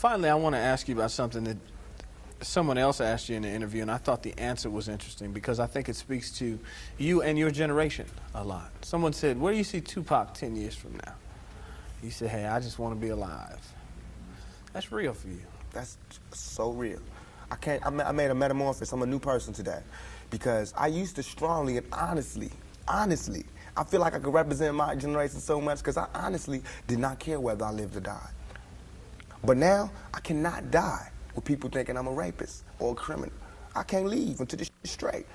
Finally, I want to ask you about something that someone else asked you in the interview, and I thought the answer was interesting because I think it speaks to you and your generation a lot. Someone said, where do you see Tupac 10 years from now? You said, hey, I just want to be alive. That's real for you. That's so real. I made a metamorphosis. I'm a new person today. Because I used to strongly and honestly, I feel like I could represent my generation so much because I honestly did not care whether I lived or died. But now, I cannot die with people thinking I'm a rapist or a criminal. I can't leave until this shit's straight.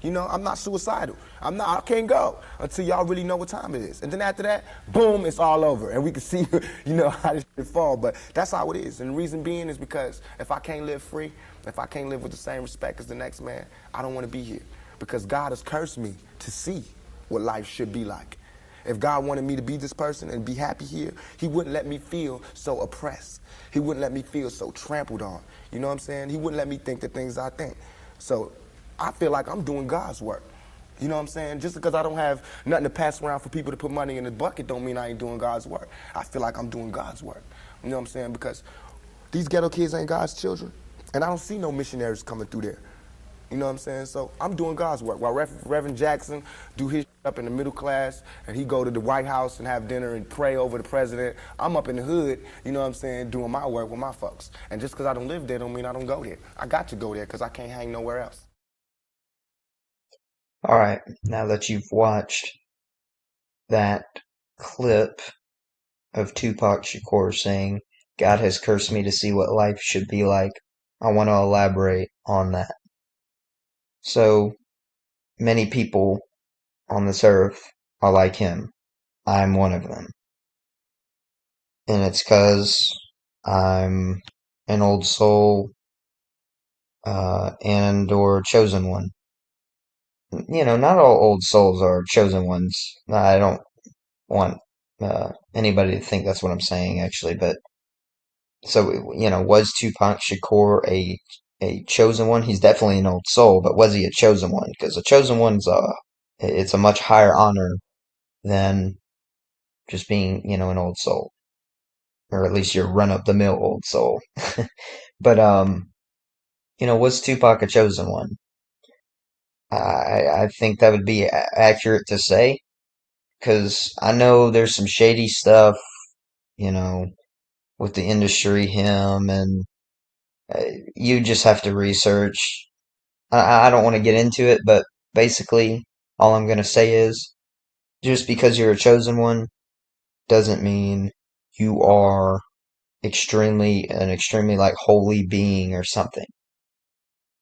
You know, I'm not suicidal. I can't go until y'all really know what time it is. And then after that, boom, it's all over. And we can see, how this shit fall. But that's how it is. And the reason being is because if I can't live free, if I can't live with the same respect as the next man, I don't want to be here. Because God has cursed me to see what life should be like. If God wanted me to be this person and be happy here, he wouldn't let me feel so oppressed. He wouldn't let me feel so trampled on. You know what I'm saying? He wouldn't let me think the things I think. So I feel like I'm doing God's work. You know what I'm saying? Just because I don't have nothing to pass around for people to put money in the bucket don't mean I ain't doing God's work. I feel like I'm doing God's work. You know what I'm saying? Because these ghetto kids ain't God's children. And I don't see no missionaries coming through there. You know what I'm saying? So I'm doing God's work. While Reverend Jackson do his up in the middle class and he go to the White House and have dinner and pray over the president, I'm up in the hood, you know what I'm saying, doing my work with my folks. And just because I don't live there don't mean I don't go there. I got to go there because I can't hang nowhere else. All right, now that you've watched that clip of Tupac Shakur saying, God has cursed me to see what life should be like, I want to elaborate on that. So, many people on this earth are like him. I'm one of them. And it's because I'm an old soul and or chosen one. Not all old souls are chosen ones. I don't want anybody to think that's what I'm saying, actually. But so, was Tupac Shakur a chosen one? He's definitely an old soul, but was he a chosen one? Because a chosen one's it's a much higher honor than just being, an old soul, or at least your run-of-the-mill old soul. But was Tupac a chosen one? I think that would be accurate to say, because I know there's some shady stuff, you know, with the industry, him, and you just have to research. I don't want to get into it, but basically, all I'm going to say is just because you're a chosen one doesn't mean you are an extremely like holy being or something.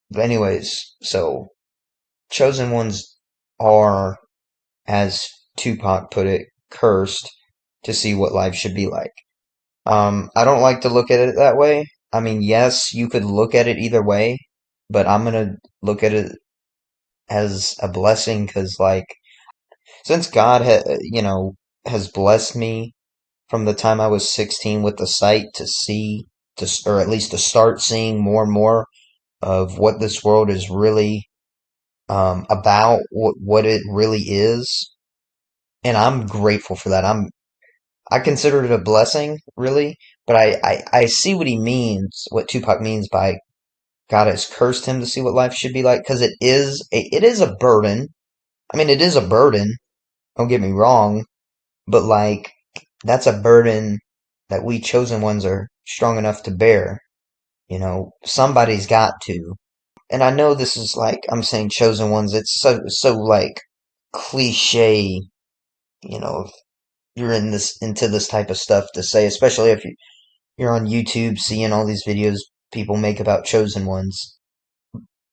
But anyways, so chosen ones are, as Tupac put it, cursed to see what life should be like. I don't like to look at it that way. I mean, yes, you could look at it either way, but I'm gonna look at it as a blessing because, like, since God has blessed me from the time I was 16 with the sight to see, or at least to start seeing more and more of what this world is really about, what it really is, and I'm grateful for that. I consider it a blessing, really, but I see what he means, what Tupac means by God has cursed him to see what life should be like, because it is a burden. I mean, it is a burden. Don't get me wrong, but like that's a burden that we chosen ones are strong enough to bear. Somebody's got to. And I know this is like I'm saying chosen ones. It's so like cliche. If you're into this type of stuff to say, especially if you're on YouTube seeing all these videos people make about chosen ones.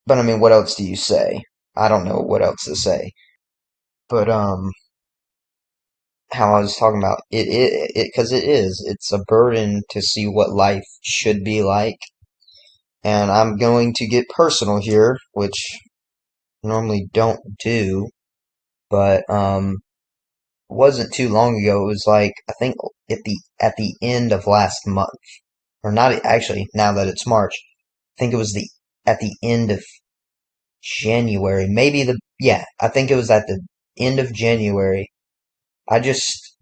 But I mean, what else do you say? I don't know what else to say. But how I was talking about because it's a burden to see what life should be like. And I'm going to get personal here, which I normally don't do, but wasn't too long ago. It was like I think at the end of last month, or not actually. Now that it's March, I think it was the at the end of January. I think it was at the end of January. I just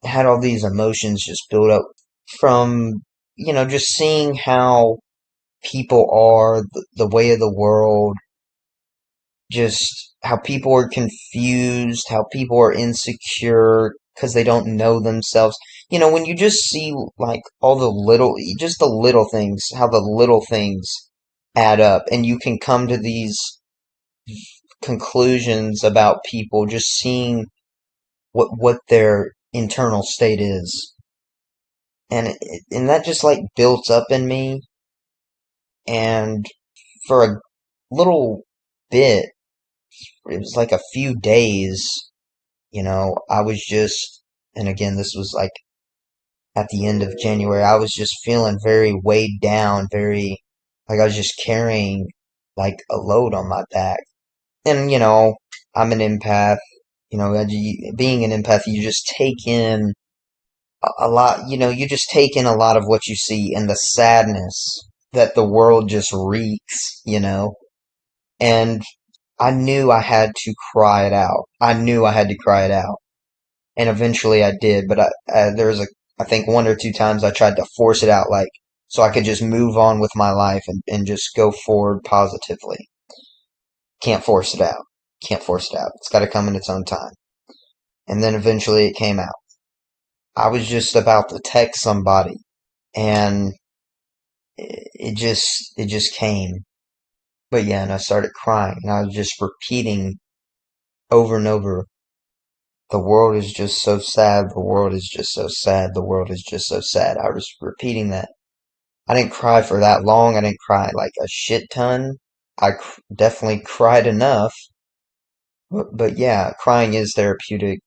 had all these emotions just build up from just seeing how people are, the way of the world, just how people are confused, how people are insecure because they don't know themselves. When you just see like all just the little things, how the little things add up, and you can come to these conclusions about people just seeing what their internal state is. And that just like built up in me, and for a little bit, it was like a few days, I was just, and again, this was like at the end of January, I was just feeling very weighed down, very, like I was just carrying like a load on my back. And, I'm an empath, being an empath, you just take in a lot, you just take in a lot of what you see and the sadness that the world just reeks, and I knew I had to cry it out. I knew I had to cry it out. And eventually I did, but there was I think one or two times I tried to force it out, like, so I could just move on with my life and just go forward positively. Can't force it out. Can't force it out. It's got to come in its own time. And then eventually it came out. I was just about to text somebody, and it just came. But yeah, and I started crying, and I was just repeating over and over, the world is just so sad, the world is just so sad, the world is just so sad. I was repeating that. I didn't cry for that long. I didn't cry like a shit ton. Definitely cried enough. But yeah, crying is therapeutic.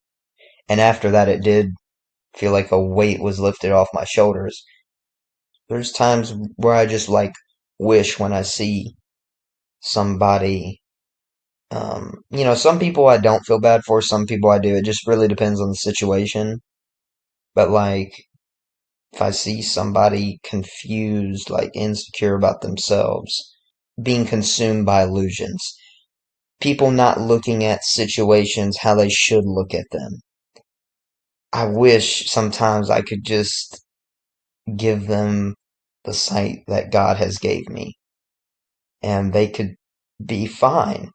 And after that, it did feel like a weight was lifted off my shoulders. There's times where I just like wish when I see somebody. Some people I don't feel bad for, some people I do. It just really depends on the situation. But like, if I see somebody confused, like insecure about themselves, being consumed by illusions, people not looking at situations how they should look at them, I wish sometimes I could just give them the sight that God has gave me, and they could be fine.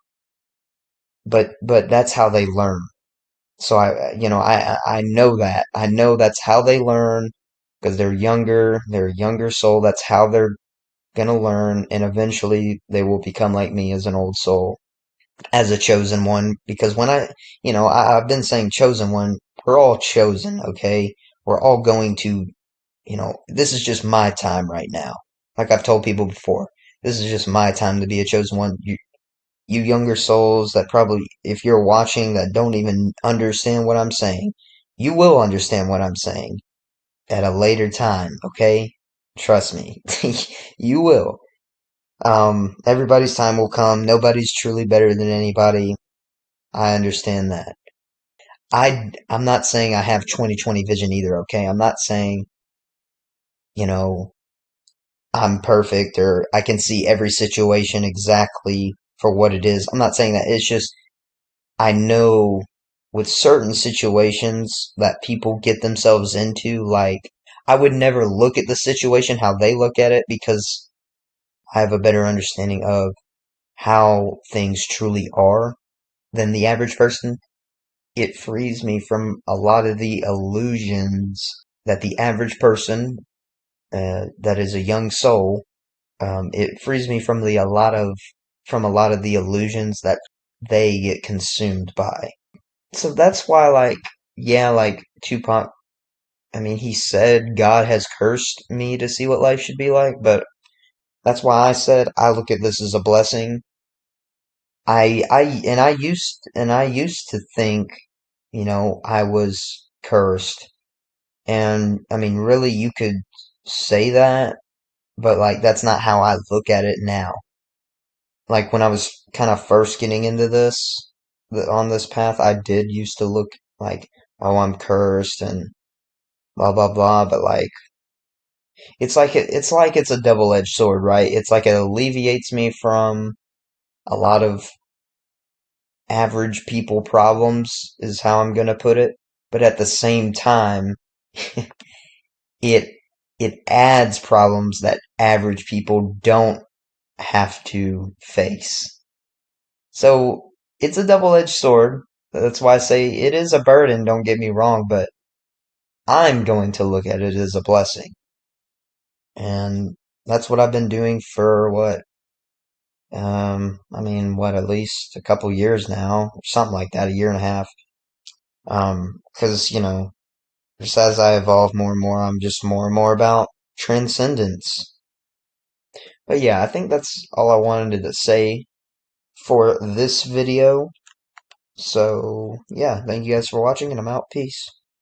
But that's how they learn. So I know that. I know that's how they learn because they're younger, they're a younger soul. That's how they're gonna learn, and eventually they will become like me as an old soul, as a chosen one. Because I've been saying chosen one, we're all chosen, okay? We're all going to, this is just my time right now. Like I've told people before, this is just my time to be a chosen one. You younger souls that probably, if you're watching, that don't even understand what I'm saying, you will understand what I'm saying at a later time, okay? Trust me. You will. Everybody's time will come. Nobody's truly better than anybody. I understand that. I'm not saying I have 20/20 vision either, okay? I'm not saying, you know, I'm perfect or I can see every situation exactly for what it is. I'm not saying that. It's just I know with certain situations that people get themselves into, like I would never look at the situation how they look at it because I have a better understanding of how things truly are than the average person. It frees me from a lot of the illusions that the average person, that is a young soul, it frees me from a lot of the illusions that they get consumed by. So that's why, like, yeah, like Tupac, I mean, he said God has cursed me to see what life should be like, but that's why I said I look at this as a blessing. I used to think, I was cursed. And I mean, really, you could say that, but like, that's not how I look at it now. Like, when I was kind of first getting into on this path, I did used to look like, oh, I'm cursed and blah, blah, blah. But like, it's a double-edged sword, right? It's like it alleviates me from a lot of average people problems, is how I'm gonna put it. But at the same time, it it adds problems that average people don't have to face. So it's a double-edged sword. That's why I say it is a burden, don't get me wrong, but I'm going to look at it as a blessing. And that's what I've been doing for at least a couple years now, or something like that, a year and a half. 'Cause, just as I evolve more and more, I'm just more and more about transcendence. But yeah, I think that's all I wanted to say for this video. So, yeah, thank you guys for watching, and I'm out. Peace.